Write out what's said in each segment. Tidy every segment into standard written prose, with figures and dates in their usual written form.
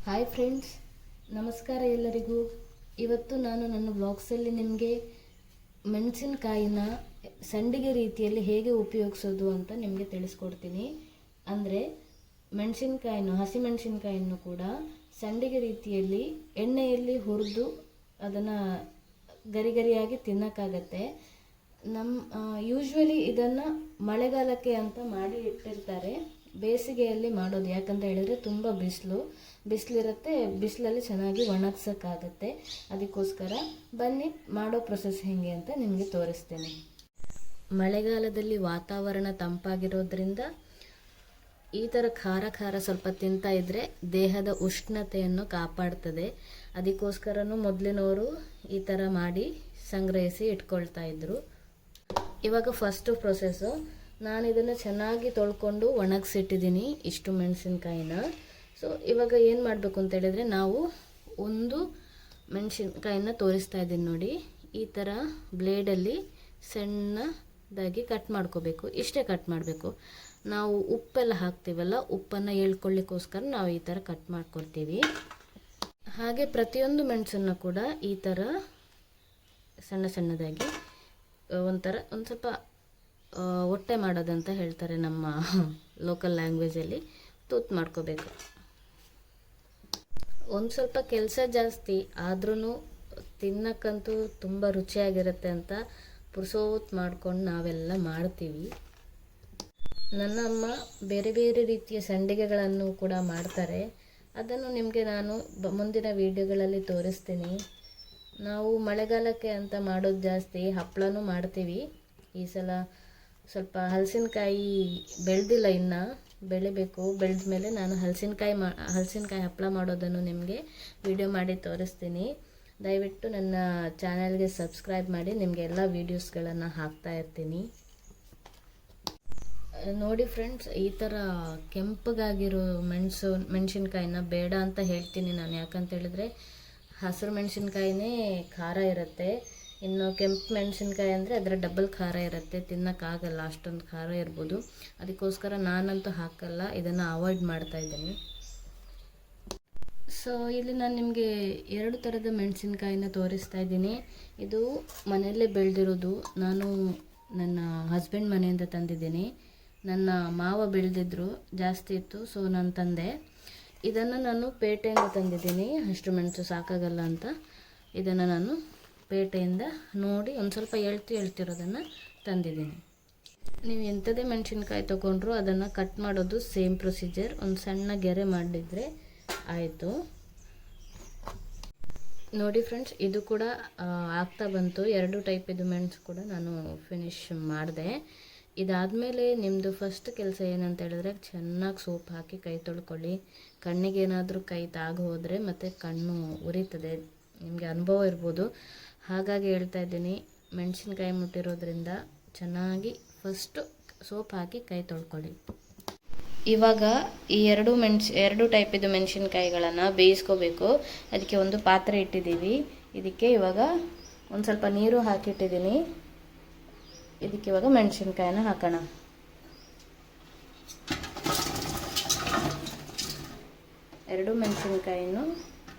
Hi friends, ನಮಸ್ಕಾರ ಎಲ್ಲರಿಗೂ. ಇವತ್ತು ನಾನು ನನ್ನ ಬ್ಲಾಗ್ಸಲ್ಲಿ ನಿಮಗೆ ಮೆಣಸಿನಕಾಯಿನ ಸಂಡಿಗೆ ರೀತಿಯಲ್ಲಿ ಹೇಗೆ ಉಪಯೋಗಿಸೋದು ಅಂತ ನಿಮಗೆ ತಿಳಿಸ್ಕೊಡ್ತೀನಿ. ಅಂದರೆ ಹಸಿಮೆಣಸಿನಕಾಯಿಯನ್ನು ಕೂಡ ಸಂಡಿಗೆ ರೀತಿಯಲ್ಲಿ ಎಣ್ಣೆಯಲ್ಲಿ ಹುರಿದು ಅದನ್ನು ಗರಿಗರಿಯಾಗಿ ತಿನ್ನೋಕ್ಕಾಗತ್ತೆ. ಯೂಶ್ವಲಿ ಇದನ್ನು ಮಳೆಗಾಲಕ್ಕೆ ಅಂತ ಮಾಡಿ ಇಟ್ಟಿರ್ತಾರೆ, ಬೇಸಿಗೆಯಲ್ಲಿ ಮಾಡೋದು. ಯಾಕಂತ ಹೇಳಿದರೆ ತುಂಬ ಬಿಸಿಲಿರುತ್ತೆ, ಬಿಸಿಲಲ್ಲಿ ಚೆನ್ನಾಗಿ ಒಣಗ್ಸೋಕ್ಕಾಗತ್ತೆ. ಅದಕ್ಕೋಸ್ಕರ ಬನ್ನಿ ಮಾಡೋ ಪ್ರೊಸೆಸ್ ಹೇಗೆ ಅಂತ ನಿಮಗೆ ತೋರಿಸ್ತೇನೆ. ಮಳೆಗಾಲದಲ್ಲಿ ವಾತಾವರಣ ತಂಪಾಗಿರೋದ್ರಿಂದ ಈ ಥರ ಖಾರ ಸ್ವಲ್ಪ ತಿಂತಾ ಇದ್ದರೆ ದೇಹದ ಉಷ್ಣತೆಯನ್ನು ಕಾಪಾಡ್ತದೆ. ಅದಕ್ಕೋಸ್ಕರನೂ ಮೊದಲಿನವರು ಈ ಥರ ಮಾಡಿ ಸಂಗ್ರಹಿಸಿ ಇಟ್ಕೊಳ್ತಾ ಇದ್ರು. ಇವಾಗ ಫಸ್ಟು ಪ್ರೊಸೆಸ್ಸು, ನಾನು ಇದನ್ನು ಚೆನ್ನಾಗಿ ತೊಳ್ಕೊಂಡು ಒಣಗಿಸಿಟ್ಟಿದ್ದೀನಿ ಇಷ್ಟು ಮೆಣಸಿನ್ಕಾಯಿನ. ಸೊ ಇವಾಗ ಏನು ಮಾಡಬೇಕು ಅಂತ ಹೇಳಿದರೆ, ನಾವು ಒಂದು ಮೆಣಸಿನ್ಕಾಯಿನ ತೋರಿಸ್ತಾ ಇದ್ದೀನಿ ನೋಡಿ. ಈ ಥರ ಬ್ಲೇಡಲ್ಲಿ ಸಣ್ಣದಾಗಿ ಕಟ್ ಮಾಡ್ಕೋಬೇಕು. ಇಷ್ಟೇ ಕಟ್ ಮಾಡಬೇಕು. ನಾವು ಉಪ್ಪೆಲ್ಲ ಹಾಕ್ತೀವಲ್ಲ, ಉಪ್ಪನ್ನು ಎಳ್ಕೊಳ್ಳಿಕ್ಕೋಸ್ಕರ ನಾವು ಈ ಥರ ಕಟ್ ಮಾಡ್ಕೊಳ್ತೀವಿ. ಹಾಗೆ ಪ್ರತಿಯೊಂದು ಮೆಣಸನ್ನು ಕೂಡ ಈ ಥರ ಸಣ್ಣದಾಗಿ ಒಂದು ಸ್ವಲ್ಪ ಹೊಟ್ಟೆ ಮಾಡೋದಂತ ಹೇಳ್ತಾರೆ ನಮ್ಮ ಲೋಕಲ್ ಲ್ಯಾಂಗ್ವೇಜಲ್ಲಿ, ತೂತು ಮಾಡ್ಕೋಬೇಕು. ಒಂದು ಸ್ವಲ್ಪ ಕೆಲಸ ಜಾಸ್ತಿ ಆದ್ರೂ ತಿನ್ನಕ್ಕಂತೂ ತುಂಬ ರುಚಿಯಾಗಿರುತ್ತೆ ಅಂತ ಪುರ್ಸೋತ್ ಮಾಡ್ಕೊಂಡು ನಾವೆಲ್ಲ ಮಾಡ್ತೀವಿ. ನನ್ನ ಅಮ್ಮ ಬೇರೆ ಬೇರೆ ರೀತಿಯ ಸಂಡಿಗೆಗಳನ್ನು ಕೂಡ ಮಾಡ್ತಾರೆ. ಅದನ್ನು ನಿಮಗೆ ನಾನು ಮುಂದಿನ ವಿಡಿಯೋಗಳಲ್ಲಿ ತೋರಿಸ್ತೀನಿ. ನಾವು ಮಳೆಗಾಲಕ್ಕೆ ಅಂತ ಮಾಡೋದು ಜಾಸ್ತಿ. ಹಪ್ಪಳನೂ ಮಾಡ್ತೀವಿ. ಈ ಸಲ ಸ್ವಲ್ಪ ಹಲಸಿನಕಾಯಿ ಬೆಳೆದಿಲ್ಲ, ಇನ್ನು ಬೆಳಿಬೇಕು. ಬೆಳೆದ ಮೇಲೆ ನಾನು ಹಲಸಿನಕಾಯಿ ಹಪ್ಪಳ ಮಾಡೋದನ್ನು ನಿಮಗೆ ವಿಡಿಯೋ ಮಾಡಿ ತೋರಿಸ್ತೀನಿ. ದಯವಿಟ್ಟು ನನ್ನ ಚಾನಲ್ಗೆ ಸಬ್ಸ್ಕ್ರೈಬ್ ಮಾಡಿ, ನಿಮಗೆ ಎಲ್ಲ ವೀಡಿಯೋಸ್ಗಳನ್ನು ಹಾಕ್ತಾ ಇರ್ತೀನಿ. ನೋಡಿ ಫ್ರೆಂಡ್ಸ್, ಈ ಥರ ಕೆಂಪಗಾಗಿರೋ ಮೆಣಸಿನ್ಕಾಯಿನ ಬೇಡ ಅಂತ ಹೇಳ್ತೀನಿ ನಾನು. ಯಾಕಂತ ಹೇಳಿದ್ರೆ ಹಸಿರು ಮೆಣಸಿನ್ಕಾಯಿನೇ ಖಾರ ಇರುತ್ತೆ. ಇನ್ನು ಕೆಂಪು ಮೆಣಸಿನ್ಕಾಯಿ ಅಂದರೆ ಅದರ ಡಬಲ್ ಖಾರ ಇರುತ್ತೆ, ತಿನ್ನೋಕ್ಕಾಗಲ್ಲ, ಅಷ್ಟೊಂದು ಖಾರ ಇರ್ಬೋದು. ಅದಕ್ಕೋಸ್ಕರ ನಾನಂತೂ ಹಾಕಲ್ಲ, ಇದನ್ನು ಅವಾಯ್ಡ್ ಮಾಡ್ತಾ ಇದ್ದೀನಿ. ಸೊ ಇಲ್ಲಿ ನಾನು ನಿಮಗೆ 2 ಥರದ ಮೆಣಸಿನ್ಕಾಯಿನ ತೋರಿಸ್ತಾ ಇದ್ದೀನಿ. ಇದು ಮನೆಯಲ್ಲೇ ಬೆಳೆದಿರೋದು, ನಾನು ನನ್ನ ಹಸ್ಬೆಂಡ್ ಮನೆಯಿಂದ ತಂದಿದ್ದೀನಿ. ನನ್ನ ಮಾವ ಬೆಳೆದಿದ್ರು, ಜಾಸ್ತಿ ಇತ್ತು, ಸೊ ನಾನು ತಂದೆ. ಇದನ್ನು ನಾನು ಪೇಟೆಯಿಂದ ತಂದಿದ್ದೀನಿ. ಅಷ್ಟು ಮೆಣಸು ಸಾಕಾಗಲ್ಲ ಅಂತ ಇದನ್ನು ನಾನು ಪೇಟೆಯಿಂದ ನೋಡಿ ಒಂದು ಸ್ವಲ್ಪ ಎಳ್ತಿರೋದನ್ನು ತಂದಿದ್ದೀನಿ. ನೀವು ಎಂಥದೇ ಮೆಣಸಿನ್ಕಾಯಿ ತೊಗೊಂಡ್ರು ಅದನ್ನು ಕಟ್ ಮಾಡೋದು ಸೇಮ್ ಪ್ರೊಸೀಜರ್. ಒಂದು ಸಣ್ಣ ಗೆರೆ ಮಾಡಿದರೆ ಆಯಿತು. ನೋಡಿ ಫ್ರೆಂಡ್ಸ್, ಇದು ಕೂಡ ಆಗ್ತಾ ಬಂತು. 2 ಟೈಪ್ ಇದು ಮೆಣಸು ಕೂಡ ನಾನು ಫಿನಿಶ್ ಮಾಡಿದೆ. ಇದಾದಮೇಲೆ ನಿಮ್ಮದು ಫಸ್ಟ್ ಕೆಲಸ ಏನಂತ ಹೇಳಿದ್ರೆ, ಚೆನ್ನಾಗಿ ಸೋಪ್ ಹಾಕಿ ಕೈ ತೊಳ್ಕೊಳ್ಳಿ. ಕಣ್ಣಿಗೇನಾದರೂ ಕೈ ತಾಗಿ ಹೋದರೆ ಮತ್ತು ಕಣ್ಣು ಉರಿತದೆ, ನಿಮಗೆ ಅನುಭವ ಇರ್ಬೋದು. ಹಾಗಾಗಿ ಹೇಳ್ತಾ ಇದ್ದೀನಿ, ಮೆಣಸಿನ್ಕಾಯಿ ಮುಟ್ಟಿರೋದ್ರಿಂದ ಚೆನ್ನಾಗಿ ಫಸ್ಟು ಸೋಪ್ ಹಾಕಿ ಕೈ ತೊಳ್ಕೊಳ್ಳಿ. ಇವಾಗ ಈ 2 ಟೈಪಿದು ಮೆಣಸಿನ್ಕಾಯಿಗಳನ್ನು ಬೇಯಿಸ್ಕೋಬೇಕು. ಅದಕ್ಕೆ ಒಂದು ಪಾತ್ರೆ ಇಟ್ಟಿದ್ದೀವಿ. ಇದಕ್ಕೆ ಇವಾಗ ಒಂದು ಸ್ವಲ್ಪ ನೀರು ಹಾಕಿಟ್ಟಿದ್ದೀನಿ. ಇದಕ್ಕೆ ಇವಾಗ ಮೆಣಸಿನ್ಕಾಯಿನ ಹಾಕೋಣ.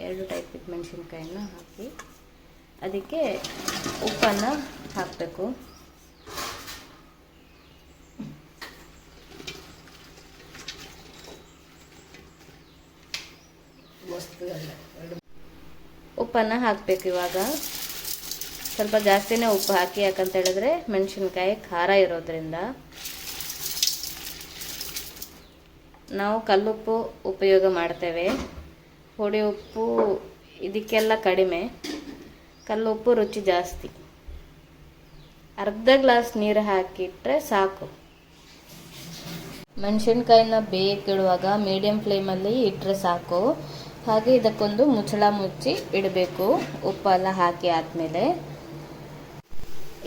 ಎರಡು ಟೈಪಿದ ಮೆಣಸಿನ್ಕಾಯಿನ ಹಾಕಿ ಅದಕ್ಕೆ ಉಪ್ಪನ್ನು ಹಾಕಬೇಕು. ಉಪ್ಪನ್ನು ಹಾಕಬೇಕು. ಇವಾಗ ಸ್ವಲ್ಪ ಜಾಸ್ತಿನೇ ಉಪ್ಪು ಹಾಕಿ, ಯಾಕಂತ ಹೇಳಿದ್ರೆ ಮೆಣಸಿನ್ಕಾಯಿ ಖಾರ ಇರೋದ್ರಿಂದ. ನಾವು ಕಲ್ಲುಪ್ಪು ಉಪಯೋಗ ಮಾಡ್ತೇವೆ, ಹುಳಿ ಉಪ್ಪು ಇದಕ್ಕೆಲ್ಲ ಕಡಿಮೆ, ಕಲ್ಲುಪ್ಪು ರುಚಿ ಜಾಸ್ತಿ. ಅರ್ಧ ಗ್ಲಾಸ್ ನೀರು ಹಾಕಿಟ್ರೆ ಸಾಕು. ಮೆಣಸಿನ್ಕಾಯಿನ ಬೇಯಕ್ಕಿಡುವಾಗ ಮೀಡಿಯಮ್ ಫ್ಲೇಮಲ್ಲಿ ಇಟ್ಟರೆ ಸಾಕು. ಹಾಗೆ ಇದಕ್ಕೊಂದು ಮುಚ್ಚಳ ಮುಚ್ಚಿ ಇಡಬೇಕು. ಉಪ್ಪೆಲ್ಲ ಹಾಕಿ ಆದಮೇಲೆ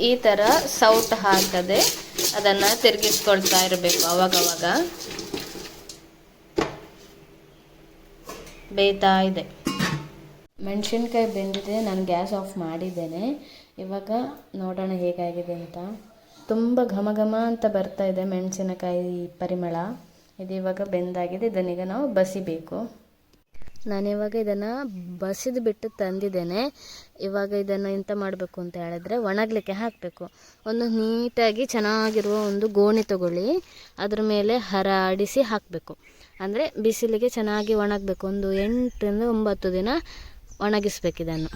ಈ ಥರ ಸೌಟ್ ಹಾಕದೆ ಅದನ್ನು ತಿರುಗಿಸ್ಕೊಳ್ತಾ ಇರಬೇಕು. ಅವಾಗವಾಗ ಬೇಯ್ತಾ ಇದೆ. ಮೆಣಸಿನ್ಕಾಯಿ ಬೆಂದಿದೆ, ನಾನು ಗ್ಯಾಸ್ ಆಫ್ ಮಾಡಿದ್ದೇನೆ. ಇವಾಗ ನೋಡೋಣ ಹೇಗಾಗಿದೆ ಅಂತ. ತುಂಬ ಘಮ ಅಂತ ಬರ್ತಾ ಇದೆ ಮೆಣಸಿನಕಾಯಿ ಪರಿಮಳ. ಇದು ಇವಾಗ ಬೆಂದಾಗಿದೆ. ಇದನ್ನೀಗ ನಾವು ಬಸಿಬೇಕು. ನಾನಿವಾಗ ಇದನ್ನು ಬಸಿದು ಬಿಟ್ಟು ತಂದಿದ್ದೇನೆ. ಇವಾಗ ಇದನ್ನು ಎಂತ ಮಾಡಬೇಕು ಅಂತ ಹೇಳಿದ್ರೆ ಒಣಗಲಿಕ್ಕೆ ಹಾಕಬೇಕು. ಒಂದು ನೀಟಾಗಿ ಚೆನ್ನಾಗಿರುವ ಒಂದು ಗೋಣಿ ತಗೊಳ್ಳಿ, ಅದ್ರ ಮೇಲೆ ಹರಾಡಿಸಿ ಹಾಕಬೇಕು. ಅಂದರೆ ಬಿಸಿಲಿಗೆ ಚೆನ್ನಾಗಿ ಒಣಗಬೇಕು. ಒಂದು 8 ರಿಂದ 9 ದಿನ ಒಣಗಿಸ್ಬೇಕು ಇದನ್ನು.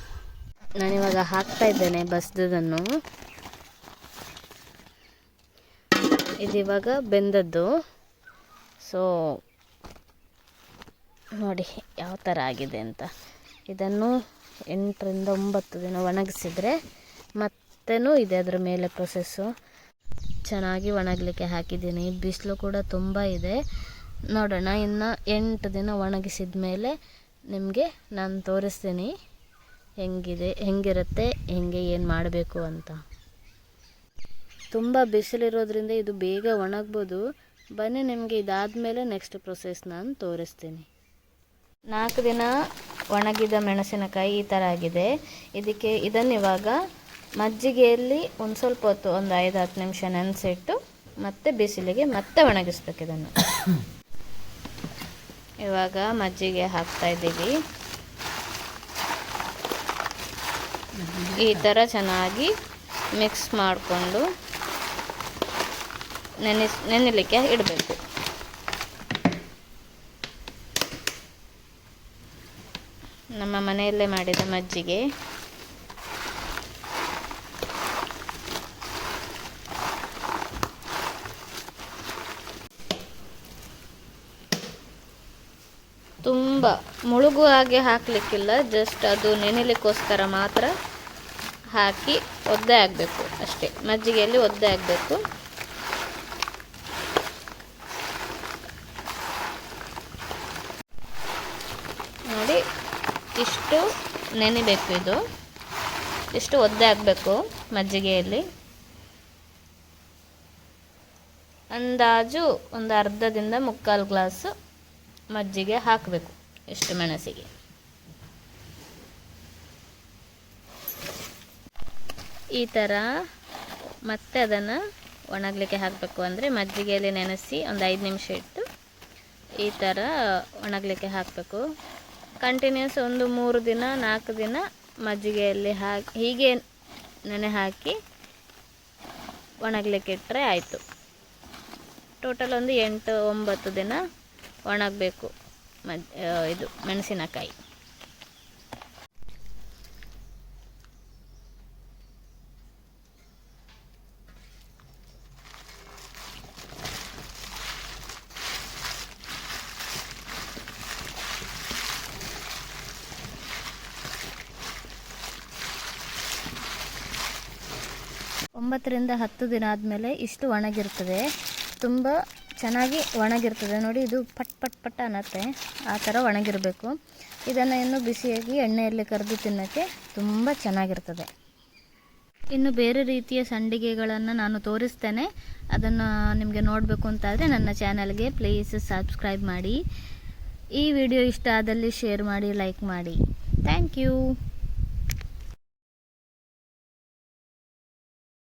ನಾನಿವಾಗ ಹಾಕ್ತಾ ಇದ್ದೇನೆ ಬಸ್ದನ್ನು. ಇದಿವಾಗ ಬೆಂದದ್ದು. ಸೊ ನೋಡಿ ಯಾವ ಥರ ಆಗಿದೆ ಅಂತ. ಇದನ್ನು 8 ರಿಂದ 9 ದಿನ ಒಣಗಿಸಿದರೆ ಮತ್ತೇನೂ ಇದೆ ಅದರ ಮೇಲೆ ಪ್ರೊಸೆಸ್ಸು. ಚೆನ್ನಾಗಿ ಒಣಗಲಿಕ್ಕೆ ಹಾಕಿದ್ದೀನಿ. ಬಿಸಿಲು ಕೂಡ ತುಂಬ ಇದೆ. ನೋಡೋಣ, ಇನ್ನು 8 ದಿನ ಒಣಗಿಸಿದ ಮೇಲೆ ನಿಮಗೆ ನಾನು ತೋರಿಸ್ತೀನಿ ಹೆಂಗಿರುತ್ತೆ, ಏನು ಮಾಡಬೇಕು ಅಂತ. ತುಂಬ ಬಿಸಿಲಿರೋದ್ರಿಂದ ಇದು ಬೇಗ ಒಣಗ್ಬೋದು. ಬನ್ನಿ, ನಿಮಗೆ ಇದಾದಮೇಲೆ ನೆಕ್ಸ್ಟ್ ಪ್ರೊಸೆಸ್ ನಾನು ತೋರಿಸ್ತೀನಿ. 4 ದಿನ ಒಣಗಿದ ಮೆಣಸಿನಕಾಯಿ ಈ ಥರ ಆಗಿದೆ. ಇದನ್ನಿವಾಗ ಮಜ್ಜಿಗೆಯಲ್ಲಿ ಒಂದು ಸ್ವಲ್ಪ ಹೊತ್ತು, ಒಂದು 5-10 ನಿಮಿಷ ನೆನೆಸಿಟ್ಟು ಮತ್ತೆ ಬಿಸಿಲಿಗೆ ಮತ್ತೆ ಒಣಗಿಸ್ಬೇಕು ಇದನ್ನು. ಇವಾಗ ಮಜ್ಜಿಗೆ ಹಾಕ್ತಾ ಇದ್ದೀವಿ. ಈ ಥರ ಚೆನ್ನಾಗಿ ಮಿಕ್ಸ್ ಮಾಡಿಕೊಂಡು ನೆನೆಲಿಕ್ಕೆ ಇಡಬೇಕು. ನಮ್ಮ ಮನೆಯಲ್ಲೇ ಮಾಡಿದ ಮಜ್ಜಿಗೆ. ತುಂಬ ಮುಳುಗು ಹಾಗೆ ಹಾಕಲಿಕ್ಕಿಲ್ಲ, ಜಸ್ಟ್ ಅದು ನೆನೆಲಿಕ್ಕೋಸ್ಕರ ಮಾತ್ರ ಹಾಕಿ ಒದ್ದೆ ಆಗಬೇಕು ಅಷ್ಟೇ. ಮಜ್ಜಿಗೆಯಲ್ಲಿ ಒದ್ದೆ ಆಗಬೇಕು. ನೋಡಿ, ಇಷ್ಟು ನೆನೆಬೇಕು. ಇದು ಇಷ್ಟು ಒದ್ದೆ ಆಗಬೇಕು ಮಜ್ಜಿಗೆಯಲ್ಲಿ. ಅಂದಾಜು ಒಂದು ಅರ್ಧದಿಂದ 3/4 ಗ್ಲಾಸ್ ಮಜ್ಜಿಗೆ ಹಾಕಬೇಕು ಇಷ್ಟು ಮೆಣಸಿಗೆ. ಈ ಥರ ಮತ್ತೆ ಅದನ್ನು ಒಣಗಲಿಕ್ಕೆ ಹಾಕಬೇಕು. ಅಂದರೆ ಮಜ್ಜಿಗೆಯಲ್ಲಿ ನೆನೆಸಿ ಒಂದು 5 ನಿಮಿಷ ಇಟ್ಟು ಈ ಥರ ಒಣಗಲಿಕ್ಕೆ ಹಾಕಬೇಕು. ಕಂಟಿನ್ಯೂಸ್ ಒಂದು 3 ದಿನ 4 ದಿನ ಮಜ್ಜಿಗೆಯಲ್ಲಿ ಹೀಗೆ ನೆನೆ ಹಾಕಿ ಒಣಗಲಿಕ್ಕೆ ಇಟ್ಟರೆ ಆಯಿತು. ಟೋಟಲ್ ಒಂದು 8-9 ದಿನ ಒಣಗಬೇಕು ಇದು ಮೆಣಸಿನಕಾಯಿ. ಒಂಬತ್ತರಿಂದ 10 ದಿನ ಆದಮೇಲೆ ಇಷ್ಟು ಒಣಗಿರ್ತದೆ. ತುಂಬ ಚೆನ್ನಾಗಿ ಒಣಗಿರ್ತದೆ. ನೋಡಿ, ಇದು ಪಟ್ ಪಟ್ ಪಟ್ ಅನ್ನತ್ತೆ. ಆ ಥರ ಒಣಗಿರಬೇಕು. ಇದನ್ನು ಇನ್ನು ಬಿಸಿಯಾಗಿ ಎಣ್ಣೆಯಲ್ಲಿ ಕರೆದು ತಿನ್ನೋಕ್ಕೆ ತುಂಬ ಚೆನ್ನಾಗಿರ್ತದೆ. ಇನ್ನು ಬೇರೆ ರೀತಿಯ ಸಂಡಿಗೆಗಳನ್ನು ನಾನು ತೋರಿಸ್ತೇನೆ. ಅದನ್ನು ನಿಮಗೆ ನೋಡಬೇಕು ಅಂತಾದರೆ ನನ್ನ ಚಾನಲ್ಗೆ ಪ್ಲೀಸ್ ಸಬ್ಸ್ಕ್ರೈಬ್ ಮಾಡಿ. ಈ ವಿಡಿಯೋ ಇಷ್ಟ ಆದಲ್ಲಿ ಶೇರ್ ಮಾಡಿ, ಲೈಕ್ ಮಾಡಿ. Thank you.